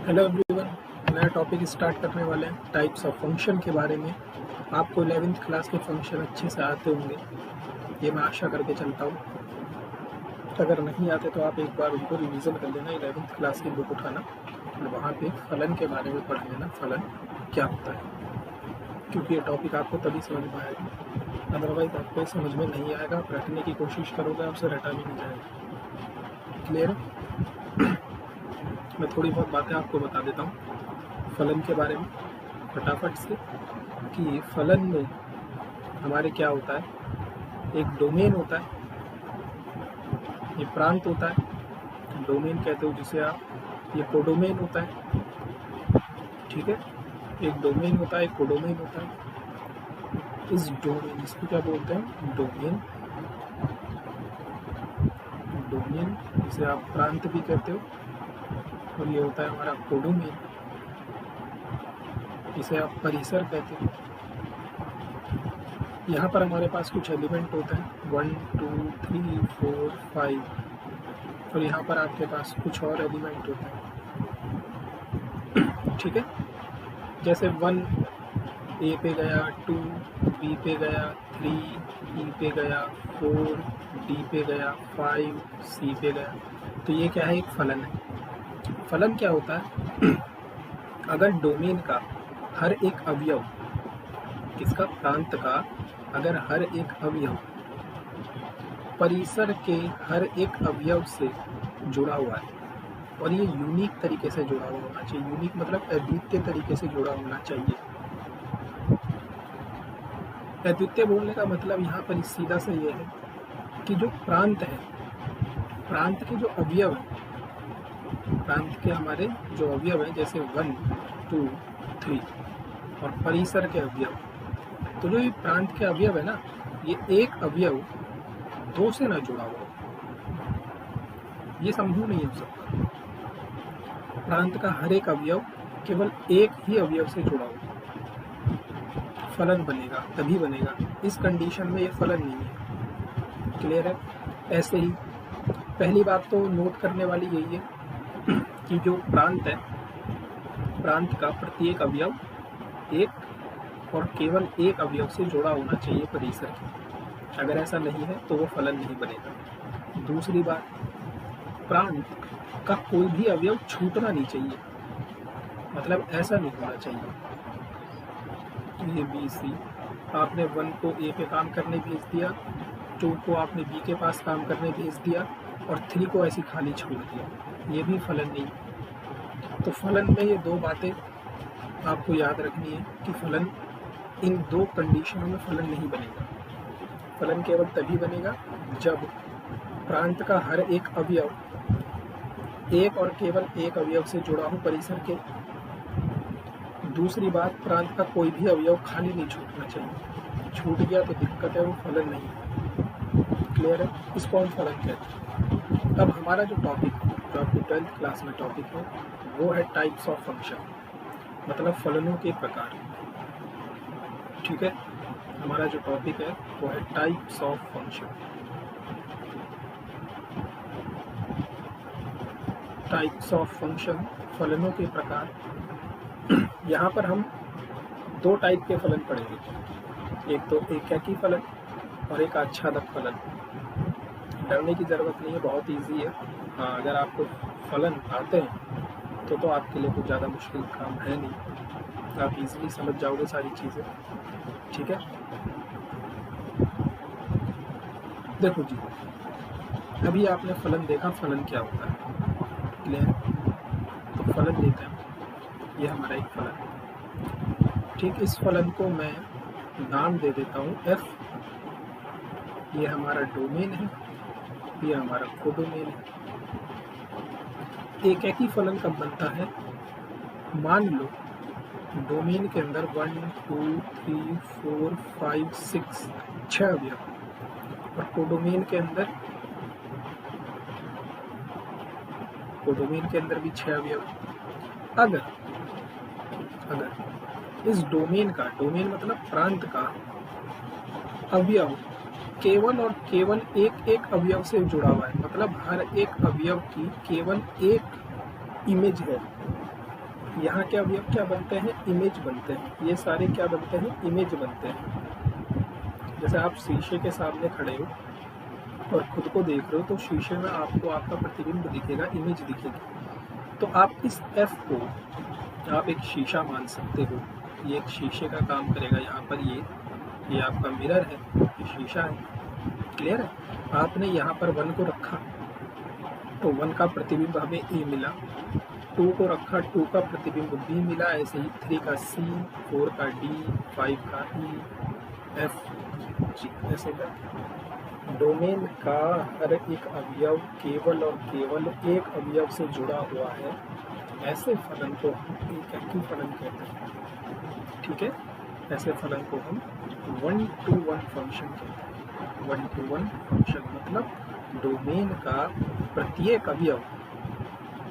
Hello everyone, नया topic start करने वाले हैं टाइप्स ऑफ फंक्शन के बारे में। आपको 11th क्लास के फंक्शन अच्छे से आते होंगे, ये मैं आशा करके चलता हूँ। अगर नहीं आते तो आप एक बार उनको रिवीजन कर लेना, 11th क्लास की बुक उठाना और वहाँ पे फलन के बारे में पढ़ लेना, फलन क्या होता है, क्योंकि ये टॉपिक आपको तभी समझ में आएगा। अदरवाइज आपको समझ में नहीं आएगा, आप रटने की कोशिश करोगे, आपसे रटा भी नहीं जाएगा। क्लियर? मैं थोड़ी बहुत बातें आपको बता देता हूँ फलन के बारे में फटाफट से, कि फलन में हमारे क्या होता है। एक डोमेन होता है, ये प्रांत होता है, डोमेन कहते हो जिसे आप, ये कोडोमेन होता है, ठीक है। एक डोमेन होता है, एक कोडोमेन होता है। इस डोमेन, इसको क्या बोलते हैं? डोमेन। डोमेन जिसे आप प्रांत भी कहते हो, और ये होता है हमारा कोडोमेन, इसे आप परिसर कहते हो। यहाँ पर हमारे पास कुछ एलिमेंट होते हैं 1 2 3 4 5, और यहाँ पर आपके पास कुछ और एलिमेंट होते हैं, ठीक है। जैसे 1 ए पे गया, 2 बी पे गया, 3 ई पे गया, 4 डी पे गया, 5 सी पे गया। तो ये क्या है? एक फलन है। फलन क्या होता है? अगर डोमेन का हर एक अवयव, किसका? प्रांत का अगर हर एक अवयव परिसर के हर एक अवयव से जुड़ा हुआ है, और ये यूनिक तरीके से जुड़ा हुआ होना चाहिए। यूनिक मतलब अद्वितीय तरीके से जुड़ा होना चाहिए। अद्वितीय बोलने का मतलब यहाँ पर सीधा से ये है कि जो प्रांत है, प्रांत के जो अवयव है, प्रांत के हमारे जो अवयव है, जैसे 1 2 3 और परिसर के अवयव, तो जो ये प्रांत के अवयव है ना, ये एक अवयव 2 से ना जुड़ा हुआ, ये संभव नहीं हो सकता। प्रांत का हर एक अवयव केवल एक ही अवयव से जुड़ा हुआ फलन बनेगा, तभी बनेगा। इस कंडीशन में ये फलन नहीं है। क्लियर है? ऐसे ही पहली बात तो नोट करने वाली यही है कि जो प्रांत है, प्रांत का प्रत्येक अवयव एक और केवल एक अवयव से जुड़ा होना चाहिए परिसर के। अगर ऐसा नहीं है तो वो फलन नहीं बनेगा। दूसरी बात, प्रांत का कोई भी अवयव छूटना नहीं चाहिए, मतलब ऐसा नहीं होना चाहिए ये बी सी, आपने 1 को ए पे काम करने भेज दिया, 2 को आपने बी के पास काम करने भेज दिया, और 3 को ऐसी खाली छोड़ दिया, ये भी फलन नहीं। तो फलन में ये 2 बातें आपको याद रखनी है कि फलन, इन 2 कंडीशनों में फलन नहीं बनेगा। फलन केवल तभी बनेगा जब प्रांत का हर एक अवयव एक और केवल एक अवयव से जुड़ा हो परिसर के। दूसरी बात, प्रांत का कोई भी अवयव खाली नहीं छूटना चाहिए, छूट गया तो दिक्कत है, वो फलन नहीं। क्लियर है? इसको हम फलन कहते हैं। अब हमारा जो टॉपिक, जो आपकी 12th क्लास में टॉपिक है, वो है टाइप्स ऑफ फंक्शन, मतलब फलनों के प्रकार। ठीक है, हमारा जो टॉपिक है वो है types of function. Types of function, फलनों के प्रकार। यहाँ पर हम 2 टाइप के फलन पढ़ेंगे, एक तो एकैकी फलन और एक आच्छादक फलन। डरने की ज़रूरत नहीं है, बहुत इजी है। हाँ, अगर आपको फलन आते हैं तो आपके लिए कुछ ज़्यादा मुश्किल काम है नहीं, आप इजीली समझ जाओगे सारी चीज़ें। ठीक है, देखो जी, अभी आपने फलन देखा, फलन क्या होता है। क्लियर? तो फलन लेते हैं, ये हमारा एक फलन है। ठीक, इस फलन को मैं नाम दे देता हूँ f। ये हमारा डोमेन है, ये हमारा कोडोमेन है। एकैकी फलन कब बनता है? मान लो डोमेन के अंदर 1 2 3 4 5 6 6 अवयव, और कोडोमेन के अंदर भी 6 अवयव। अगर इस डोमेन का, डोमेन मतलब प्रांत का अवयव केवल और केवल एक अवयव से जुड़ा हुआ है, मतलब हर एक अवयव की केवल एक इमेज है, यहाँ के अवयव क्या बनते हैं, इमेज बनते हैं। ये सारे क्या बनते हैं, इमेज बनते हैं। जैसे आप शीशे के सामने खड़े हो और खुद को देख रहे हो, तो शीशे में आपको आपका प्रतिबिंब दिखेगा, इमेज दिखेगी। तो आप इस एफ को आप एक शीशा मान सकते हो, ये एक शीशे का काम करेगा। यहाँ पर ये आपका मिरर है, ये शीशा है, क्लियर है। आपने यहाँ पर 1 को रखा तो 1 का प्रतिबिंब हमें ए मिला, 2 को रखा 2 का प्रतिबिंब बी मिला, ऐसे ही 3 का सी, 4 का डी, 5 का ई, एफ, जी, ऐसे करके डोमेन का हर एक अवयव केवल और केवल एक अवयव से जुड़ा हुआ है। ऐसे फलन को हम एकैकी फलन कहते हैं, ठीक है। ऐसे फलन को हम 1-to-1 फंक्शन कहते हैं। 1-to-1 फंक्शन मतलब डोमेन का प्रत्येक अवयव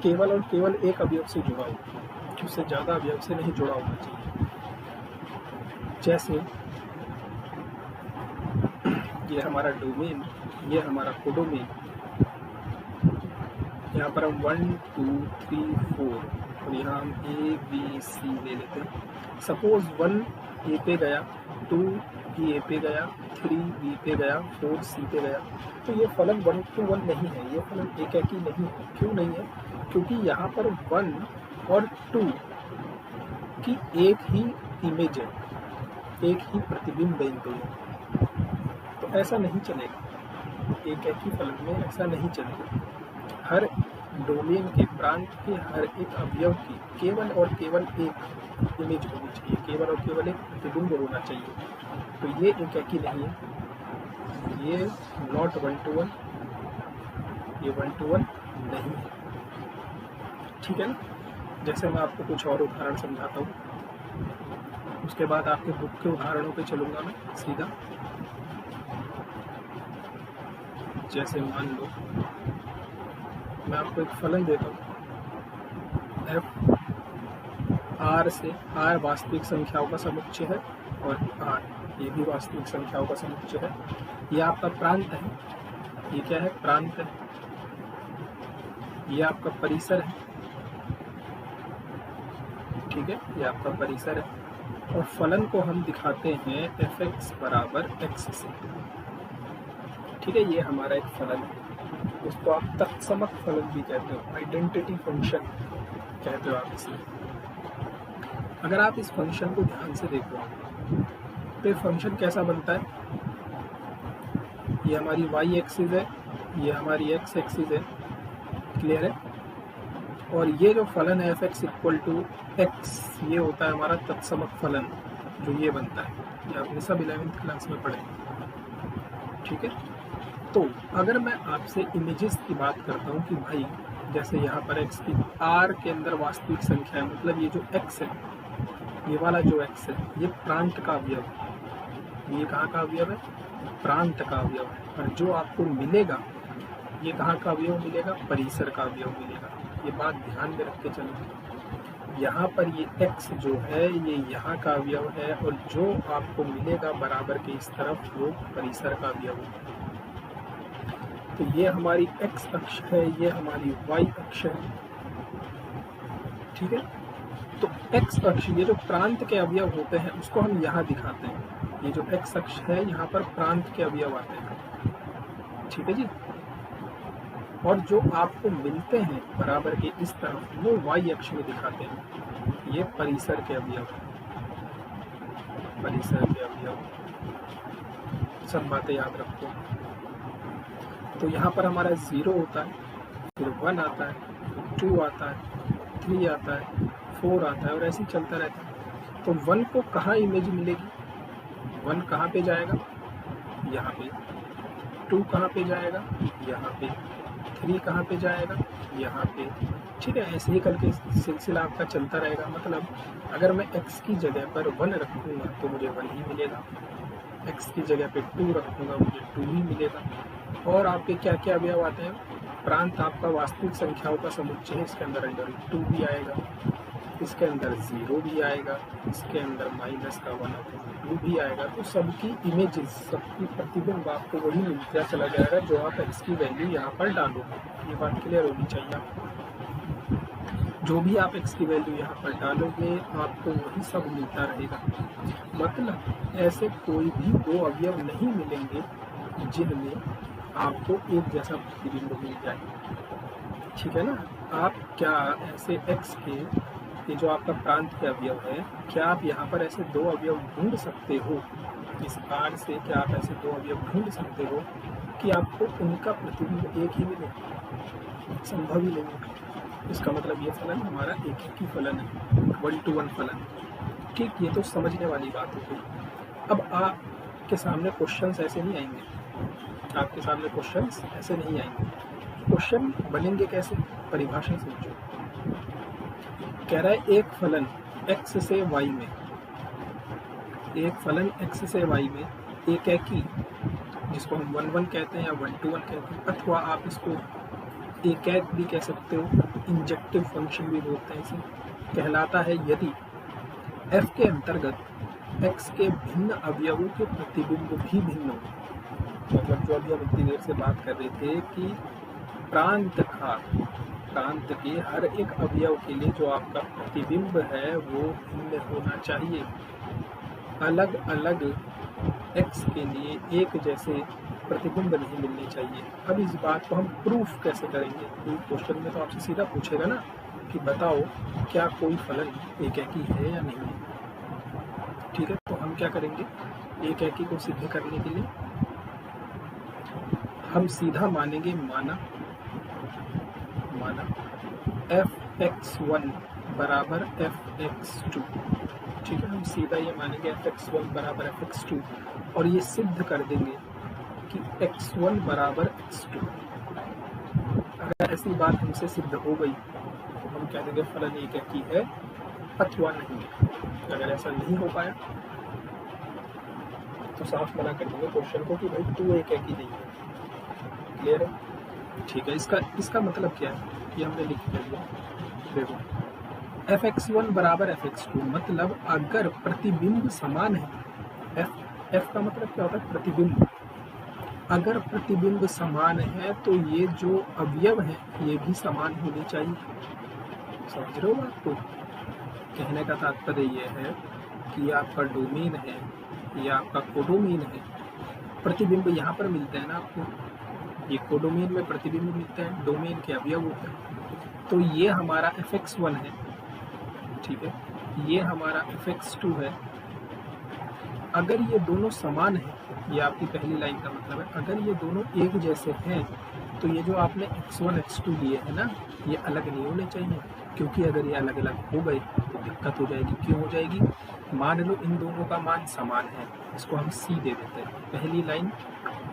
केवल और केवल एक अवयव से जुड़ा हो, उससे ज़्यादा अवयव से नहीं जुड़ा होना चाहिए। जैसे ये हमारा डोमेन, ये हमारा कोडोमेन, यहाँ पर हम 1 2 3 4 और यहाँ हम ए बी सी ले लेते हैं। सपोज 1 ए पे गया, 2 भी ए पे गया, 3 बी पे गया, 4 सी पे गया, तो ये फलन 1-to-1 नहीं है, ये फलन एकैकी नहीं है। क्यों नहीं है? क्योंकि यहाँ पर 1 और 2 की एक ही इमेज है, एक ही प्रतिबिंब है इन दोनों। तो ऐसा नहीं चलेगा, एकैकी फलन में ऐसा नहीं चलेगा। हर डोमेन के प्रांत के हर एक अवयव की केवल और केवल एक इमेज होनी चाहिए, केवल और केवल एक प्रतिबिंब होना चाहिए। तो ये एकैकी नहीं है, ये नॉट 1-to-1, ये 1-to-1 नहीं है, ठीक है ना। जैसे मैं आपको कुछ और उदाहरण समझाता हूँ, उसके बाद आपके बुक के उदाहरणों पे चलूँगा मैं सीधा। जैसे मान लो मैं आपको एक फलन देता हूँ, एफ आर से, आर वास्तविक संख्याओं का समुच्चय है और आर ये भी वास्तविक संख्याओं का समुच्चय है। ये आपका प्रांत है, ये क्या है, प्रांत है। ये आपका परिसर है, ठीक है, ये आपका परिसर है। और फलन को हम दिखाते हैं एफ एक्स बराबर एक्स से, ठीक है। ये हमारा एक फलन है, उसको आप तत्समक फलन भी कहते हो, आइडेंटिटी फंक्शन कहते हो आप इसे। अगर आप इस फंक्शन को ध्यान से देखो तो ये फंक्शन कैसा बनता है, ये हमारी y एक्सिस है, ये हमारी x एक्सिस है, क्लियर है। और ये जो फलन है f(x = x), ये होता है हमारा तत्समक फलन, जो ये बनता है, ये आपने सब 11th क्लास में पढ़े, ठीक है। तो अगर मैं आपसे इमेजेस की बात करता हूँ कि भाई जैसे यहाँ पर x की R के अंदर वास्तविक संख्या है, मतलब ये जो x है, ये वाला जो x है, ये प्रांत का अवयव है। ये कहाँ का अवयव है, प्रांत का अवयव है। और जो आपको मिलेगा, ये कहाँ का अवयव मिलेगा, परिसर का अवयव मिलेगा। ये बात ध्यान में रख के चलो। यहाँ पर ये x जो है ये यहाँ का अवयव है, और जो आपको मिलेगा बराबर के इस तरफ वो परिसर का अवयव है। तो ये हमारी x अक्ष है, ये हमारी y अक्ष है, ठीक है। तो x अक्ष, ये जो प्रांत के अवयव होते हैं उसको हम यहाँ दिखाते हैं। ये जो x अक्ष है यहाँ पर प्रांत के अवयव आते हैं, ठीक है जी। और जो आपको मिलते हैं बराबर के इस तरफ वो y अक्ष में दिखाते हैं। ये परिसर के अवयव, परिसर के अवयव, सब बातें याद रखो। तो यहाँ पर हमारा 0 होता है, फिर 1 आता है, 2 आता है, 3 आता है, 4 आता है, और ऐसे ही चलता रहता है। तो 1 को कहाँ इमेज मिलेगी, 1 कहाँ पे जाएगा, यहाँ पे। 2 कहाँ पे जाएगा, यहाँ पे। 3 कहाँ पे जाएगा, यहाँ पे, ठीक है। ऐसे ही करके सिलसिला आपका चलता रहेगा। मतलब अगर मैं x की जगह पर 1 रखूँगा तो मुझे 1 ही मिलेगा, x की जगह पे 2 रखूँगा मुझे 2 ही मिलेगा। और आपके क्या क्या अवयव आते हैं, प्रांत आपका वास्तविक संख्याओं का समुच्चय है, इसके अंदर √2 भी आएगा, इसके अंदर 0 भी आएगा, इसके अंदर -1/2 भी आएगा। तो सबकी इमेजेस, सबकी प्रतिबिंब आपको वही मिलता चला जाएगा जो आप x की वैल्यू यहाँ पर डालोगे। ये बात क्लियर होनी चाहिए आपको। जो भी आप x की वैल्यू यहाँ पर डालोगे आपको वही सब मिलता रहेगा। मतलब ऐसे कोई भी दो अवयव नहीं मिलेंगे जिनमें आपको एक जैसा प्रतिबिंब मिल जाए, ठीक है ना। आप क्या ऐसे x के ये जो आपका प्रांत के अवयव है, क्या आप यहाँ पर ऐसे दो अवयव ढूंढ सकते हो? इस R से क्या आप ऐसे दो अवयव ढूंढ सकते हो कि आपको उनका प्रतिबिंब एक ही मिले? संभव ही नहीं है। इसका मतलब ये फलन हमारा एक ही फलन है, 1-to-1 फलन। ठीक, ये तो समझने वाली बात हो गई। अब आपके सामने क्वेश्चंस ऐसे नहीं आएंगे, आपके सामने क्वेश्चंस ऐसे नहीं आएंगे। क्वेश्चन बनेंगे कैसे? परिभाषा समझो। कह रहा है एक फलन x से y में, एक फलन x से y में एक एकी, जिसको हम 1-1 कहते हैं या 1-to-1 कहते हैं, अथवा आप इसको एक भी कह सकते हो, इंजेक्टिव फंक्शन भी बोलते हैं इसे, कहलाता है यदि f के अंतर्गत x के भिन्न अवयवों के प्रतिबिंब भी भिन्न हो। मतलब जो अभी हम इतनी देर से बात कर रहे थे कि प्रांत के हर एक अवयव के लिए जो आपका प्रतिबिंब है वो भिन्न होना चाहिए। अलग अलग x के लिए एक जैसे प्रतिबिंब नहीं मिलने चाहिए। अब इस बात को हम प्रूफ कैसे करेंगे? क्वेश्चन में तो आपसे सीधा पूछेगा ना कि बताओ क्या कोई फलन एकाकी है या नहीं है। ठीक है, तो हम क्या करेंगे? एकाकी को सिद्ध करने के लिए हम सीधा मानेंगे माना fx1 बराबर fx2। ठीक है, हम सीधा ये मानेंगे fx1 बराबर fx2 और ये सिद्ध कर देंगे कि x1 बराबर x2। अगर ऐसी बात हमसे सिद्ध हो गई तो हम कह देंगे फलन एकाकी है अथवा नहीं। अगर ऐसा नहीं हो पाया तो साफ मना कर देंगे क्वेश्चन को कि भाई तू एकाकी नहीं है। क्लियर है? ठीक है, इसका मतलब क्या है ये हमने लिख दिया। देखो fx1 बराबर fx2 मतलब अगर प्रतिबिंब समान है, f का मतलब क्या होता है? प्रतिबिंब। अगर प्रतिबिंब समान है तो ये जो अवयव है ये भी समान होने चाहिए। समझ रहे हो बात को? कहने का तात्पर्य ये है कि आपका डोमेन है, ये आपका कोडोमेन है। प्रतिबिंब यहाँ पर मिलते हैं ना आपको, ये कोडोमेन में प्रतिबिंब मिलते हैं, डोमेन के अवयव होते हैं। तो ये हमारा fx1 है, ठीक है, ये हमारा fx2 है। अगर ये दोनों समान है, ये आपकी पहली लाइन का मतलब है, अगर ये दोनों एक जैसे हैं तो ये जो आपने x1 x2 लिए है ना, ये अलग नहीं होने चाहिए, क्योंकि अगर ये अलग अलग हो गए तो दिक्कत हो जाएगी। क्यों हो जाएगी? मान लो इन दोनों का मान समान है, इसको हम c दे देते हैं। पहली लाइन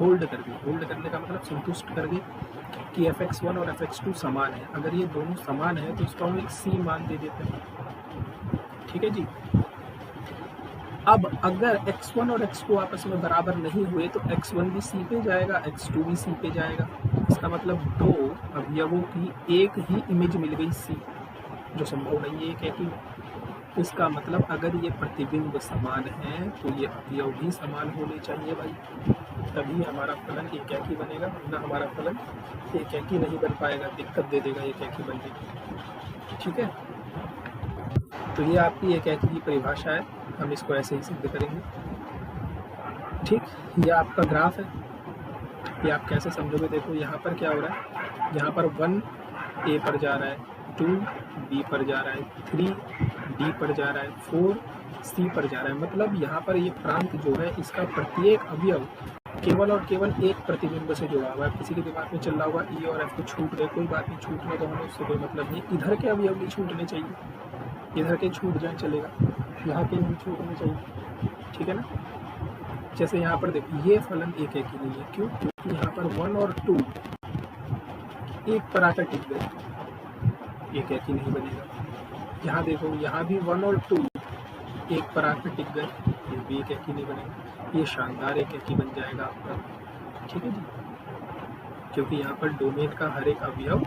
होल्ड कर दी, होल्ड करने का मतलब संतुष्ट कर गए कि fx1 और fx2 समान है। अगर ये दोनों समान है तो इसको हम एक c मान दे देते हैं। ठीक है जी। अब अगर x1 और x2 आपस में बराबर नहीं हुए तो x1 भी c पे जाएगा, x2 भी c पे जाएगा। इसका मतलब दो अवयवों की एक ही इमेज मिल गई c, जो संभव नहीं है कि इसका मतलब अगर ये प्रतिबिंब समान है तो ये अवयव भी समान होने चाहिए भाई, तभी हमारा फलन एकाकी बनेगा। वरना हमारा फलन एकाकी नहीं बन पाएगा, दिक्कत दे देगा एकाकी बनने की। ठीक है, तो ये आपकी एकाकी की परिभाषा है, हम इसको ऐसे ही सिद्ध करेंगे। ठीक, ये आपका ग्राफ है, ये आप कैसे समझोगे? देखो यहाँ पर क्या हो रहा है, यहाँ पर 1 a पर जा रहा है, 2 b पर जा रहा है, 3 d पर जा रहा है, 4 c पर जा रहा है। मतलब यहाँ पर ये प्रांत जो है इसका प्रत्येक अवयव केवल और केवल एक प्रतिबिंब से जुड़ा हुआ है। किसी के दिमाग में चल रहा होगा e और f को छूट गए, कोई बात नहीं, छूटने तो हमें उससे कोई मतलब नहीं। इधर के अवयव नहीं छूटने चाहिए, इधर के छूट जाए चलेगा, यहाँ के नहीं छूटने चाहिए। ठीक है ना? जैसे यहाँ पर देखो ये फलन एकाकी नहीं है, क्यों? क्योंकि यहाँ पर 1 और 2 एक पर आकर टिक गए, एकाकी नहीं बनेगा। यहाँ देखो यहाँ भी 1 और 2 एक पर आकर टिक गए, ये भी एकाकी नहीं बनेगा। ये शानदार एकाकी बन जाएगा आपका। ठीक है जी, क्योंकि यहाँ पर डोमेन का हर एक अवयव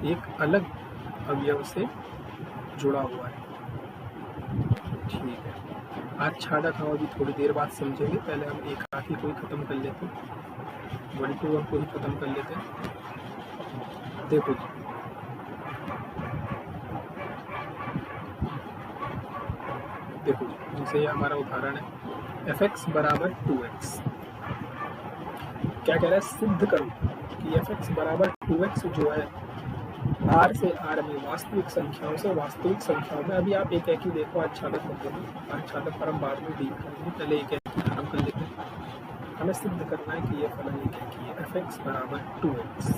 एक अलग अवयव से जुड़ा हुआ है। ठीक है, आज छाड़ा खाओ अभी थोड़ी देर बाद समझेंगे। पहले हम एकाकी को ही खत्म कर लेते हैं, 1-to-1 को ही खत्म कर लेते हैं। देखो देखो जैसे ये हमारा उदाहरण है fx बराबर 2x, क्या कह रहा है, सिद्ध करो कि fx बराबर 2x जो है r से r में वास्तविक संख्याओं से वास्तविक संख्याओं में, अभी आप एक ही देखो, आच्छादक मत देखो, आच्छादक पर हम बाद में डील करेंगे, पहले एक ही खत्म कर लेते हैं। हमें सिद्ध करना है कि ये फलन एक ही है fx बराबर 2x।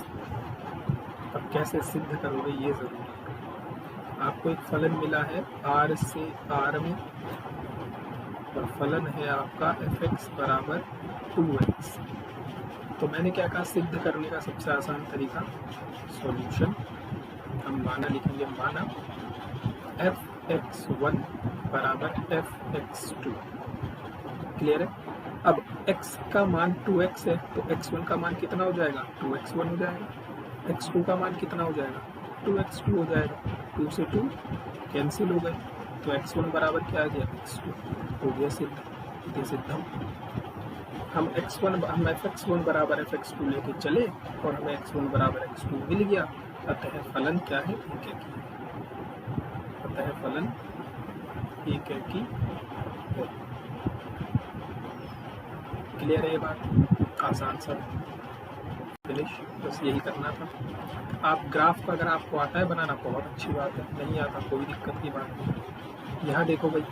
अब कैसे सिद्ध करोगे ये जरूरी है। आपको एक फलन मिला है r से r में और फलन है आपका fx बराबर 2x। तो मैंने क्या कहा, सिद्ध करने का सबसे आसान तरीका सॉल्यूशन, हम माना लिखेंगे, माना fx1 बराबर fx2। क्लियर है। अब x का मान 2x है तो x1 का मान कितना हो जाएगा, 2x1 हो जाएगा। x2 का मान कितना हो जाएगा, 2x2 हो जाएगा। 2 से 2 कैंसिल हो गए तो x1 बराबर क्या आ गया, x2 हो गया सिद्ध। ये सिद्ध हम fx1 बराबर fx2 लेके चले और हमें x1 बराबर x2 मिल गया। अतः फलन क्या है, एक एकी। अतः फलन एक एकी है। क्लियर है ये बात, आसान सा फिनिश, बस यही करना था। आप ग्राफ का अगर आपको आता है बनाना बहुत अच्छी बात है, नहीं आता कोई दिक्कत की बात नहीं। यहाँ देखो भाई,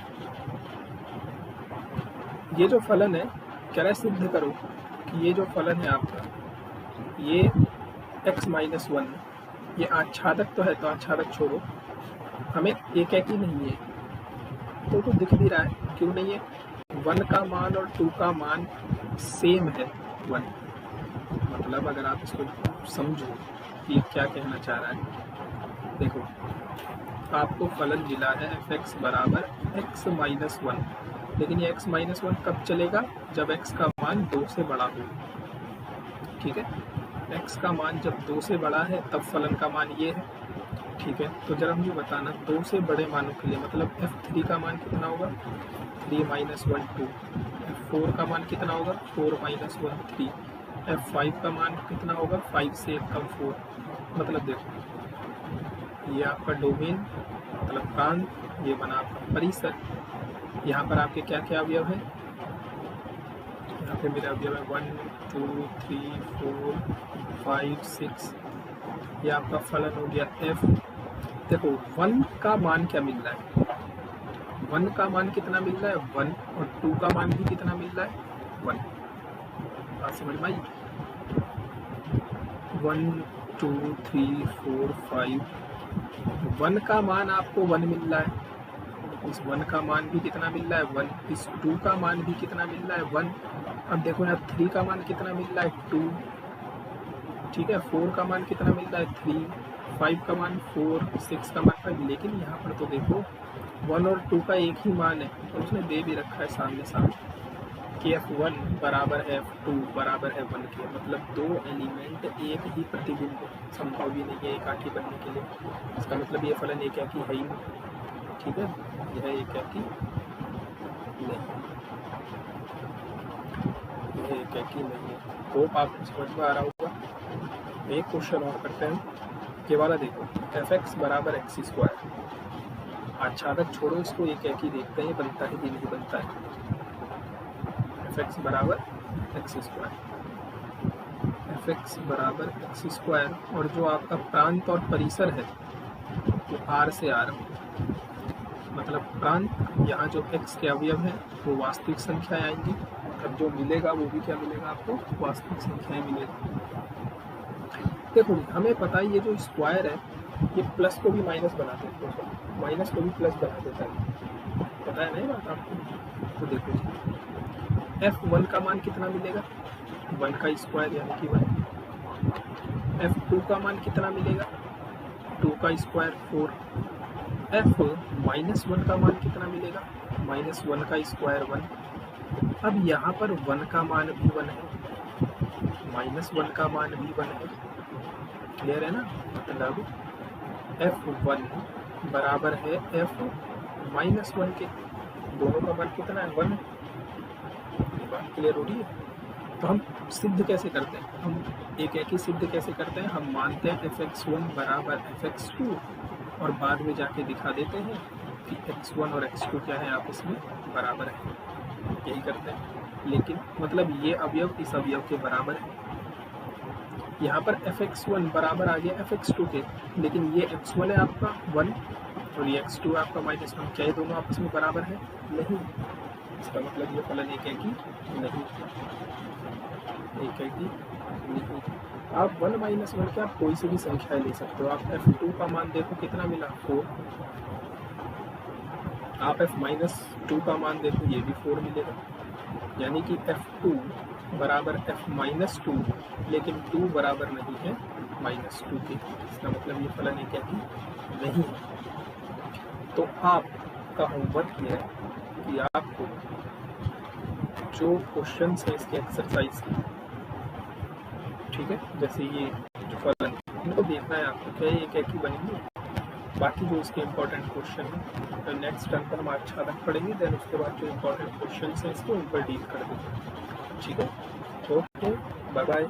ये जो फलन है, कह रहा है सिद्ध करो कि ये जो फलन है आपका, ये x-1, ये आच्छादक तो है, तो आच्छादक छोड़ो, हमें एक ही नहीं है तो दिख भी रहा है, क्यों नहीं है, 1 का मान और 2 का मान सेम है 1। मतलब अगर आप इसको समझो कि क्या कहना चाह रहा है, देखो आपको फलन मिला है fx बराबर x-1, लेकिन ये x-1 कब चलेगा, जब x का मान 2 से बड़ा हो। ठीक है, x का मान जब 2 से बड़ा है तब फलन का मान ये है। ठीक है, तो जरा मुझे बताना 2 से बड़े मानों के लिए, मतलब f3 का मान कितना होगा, 3 - 1 2, f4 का मान कितना होगा, 4 - 1 3, f5 का मान कितना होगा, 5 से 1 कम 4। मतलब देखो ये आपका डोमेन मतलब प्रांत, ये बना आपका परिसर। यहाँ पर आपके क्या क्या अवयव है, यहाँ पे मेरा अवयव है 1 2 3 4 5 6, ये आपका फलन हो गया f। देखो 1 का मान क्या मिल रहा है, 1 का मान कितना मिल रहा है 1, और 2 का मान भी कितना मिल रहा है 1। बात समझ में आई, 1 2 3 4 5, 1 का मान आपको 1 मिल रहा है, इस 1 का मान भी कितना मिल रहा है 1, इस 2 का मान भी कितना मिल रहा है 1। अब देखो यहाँ 3 का मान कितना मिल रहा है 2, ठीक है, 4 का मान कितना मिल रहा है 3, 5 का मान 4, 6 का मान 5। लेकिन यहाँ पर तो देखो 1 और 2 का एक ही मान है, और उसने दे भी रखा है सामने सामने कि f1 बराबर है f2 बराबर है 1 के। मतलब 2 एलिमेंट एक ही प्रतिबिंब संभव भी नहीं है एक आकी बनने के लिए। इसका मतलब ये फलन एक आकी है ही नहीं। ठीक है, यह एक आकी नहीं, यह एक आकी नहीं है। होप आपको समझ में आ रहा होगा। एक क्वेश्चन और करते हैं, ये वाला देखो, fx बराबर x²। आच्छादक छोड़ो, इसको एक ही देखते हैं बनता है कि नहीं बनता है। fx बराबर x², fx बराबर x², और जो आपका प्रांत और परिसर है वो r से r, मतलब प्रांत, यहाँ जो x के अवयव हैं वो वास्तविक संख्याएं आएंगी, अब जो मिलेगा वो भी क्या मिलेगा आपको, वास्तविक संख्याएं मिलेगी। देखो हमें पता है ये जो स्क्वायर है ये प्लस को भी माइनस बना देता है, माइनस को भी प्लस बना देता है, पता है नहीं बात आपको। तो देखो f1 का मान कितना मिलेगा, 1 का स्क्वायर यानी कि 1। f2 का मान कितना मिलेगा, 2 का स्क्वायर 4। f-1 का मान कितना मिलेगा, -1 का स्क्वायर 1। अब यहाँ पर 1 का मान भी 1 है, -1 का मान भी 1 है। क्लियर है ना, मतलब f1 बराबर है f-1 के, दोनों का मान कितना है 1। बात क्लियर हो रही है। तो हम सिद्ध कैसे करते हैं, हम एक ही सिद्ध कैसे करते हैं, हम मानते हैं fx1 बराबर fx2 और बाद में जाके दिखा देते हैं कि x1 और x2 क्या है, आपस में बराबर है, यही करते हैं। लेकिन मतलब ये अवयव इस अवयव के बराबर है। यहाँ पर fx1 बराबर आ गया fx2 के, लेकिन ये x1 है आपका 1 और ये x2 है आपका -1। क्या ये दोनों आपस में बराबर है? नहीं। इसका मतलब ये फलन एक है कि नहीं, एक है कि नहीं। आप 1 -1 के आप कोई सी भी संख्या ले सकते हो। आप f2 का मान देखो कितना मिला, 4। आप f-2 का मान देखो, ये भी 4 मिलेगा। यानी कि f2 बराबर f-2, लेकिन 2 बराबर नहीं है -2 के। इसका मतलब ये फलन एक है कि नहीं है। तो आपका होमवर्क ये है कि आपको जो क्वेश्चन है इसके एक्सरसाइज के, ठीक है, जैसे ये जो फलन इनको देखना है आपको, क्या एक ही बनेंगे। बाकी जो इसके इम्पोर्टेंट क्वेश्चन है तो नेक्स्ट टर्म पर हम अच्छा तक पढ़ेंगे, देन उसके बाद जो इम्पोर्टेंट क्वेश्चन है इसको उन पर डील कर देंगे। ठीक है, ओके, बाय बाय।